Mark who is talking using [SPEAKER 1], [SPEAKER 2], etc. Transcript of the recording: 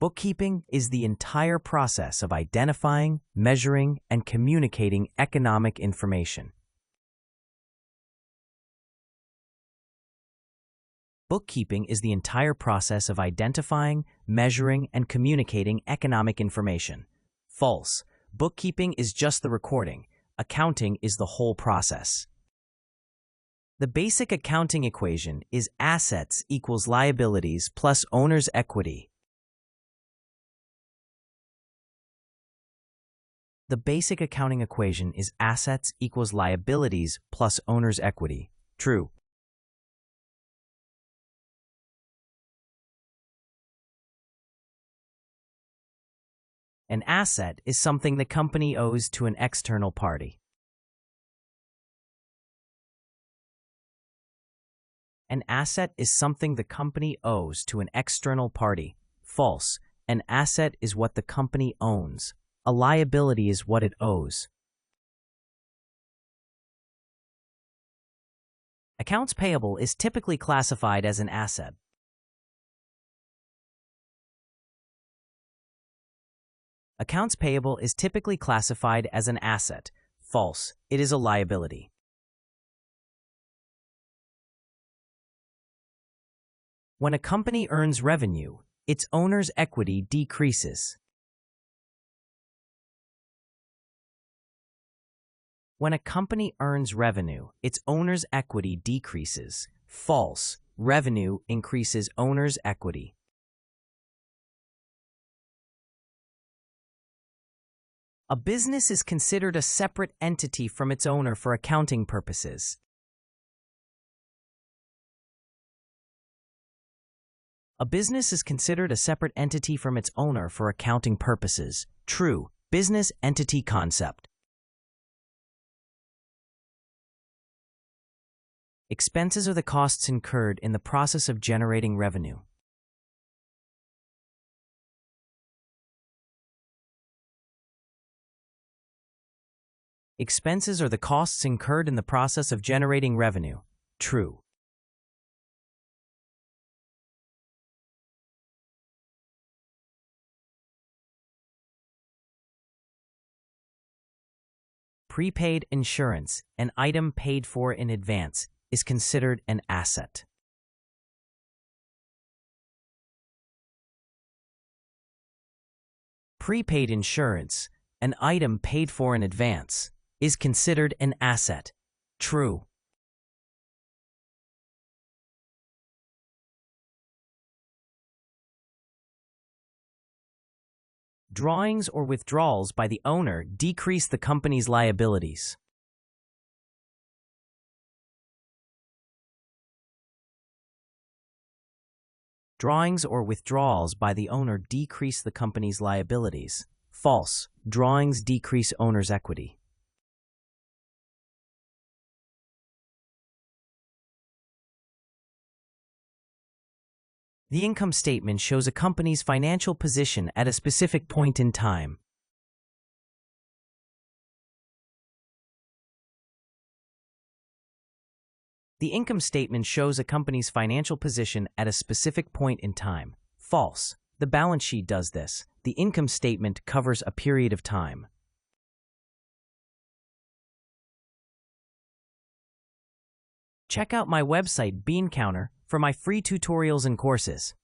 [SPEAKER 1] Bookkeeping is the entire process of identifying, measuring, and communicating economic information. Bookkeeping is the entire process of identifying, measuring, and communicating economic information. False. Bookkeeping is just the recording. Accounting is the whole process. The basic accounting equation is assets equals liabilities plus owner's equity. The basic accounting equation is assets equals liabilities plus owner's equity. True. An asset is something the company owes to an external party. An asset is something the company owes to an external party. False. An asset is what the company owns. A liability is what it owes. Accounts payable is typically classified as an asset. Accounts payable is typically classified as an asset. False. It is a liability. When a company earns revenue, its owner's equity decreases. When a company earns revenue, its owner's equity decreases. False. Revenue increases owner's equity. A business is considered a separate entity from its owner for accounting purposes. A business is considered a separate entity from its owner for accounting purposes. True. Business entity concept. Expenses are the costs incurred in the process of generating revenue. Expenses are the costs incurred in the process of generating revenue. True. Prepaid insurance, an item paid for in advance, is considered an asset. Prepaid insurance, an item paid for in advance, is considered an asset. True. Drawings or withdrawals by the owner decrease the company's liabilities. Drawings or withdrawals by the owner decrease the company's liabilities. False. Drawings decrease owner's equity. The income statement shows a company's financial position at a specific point in time. The income statement shows a company's financial position at a specific point in time. False. The balance sheet does this. The income statement covers a period of time. Check out my website Bean Counter for my free tutorials and courses.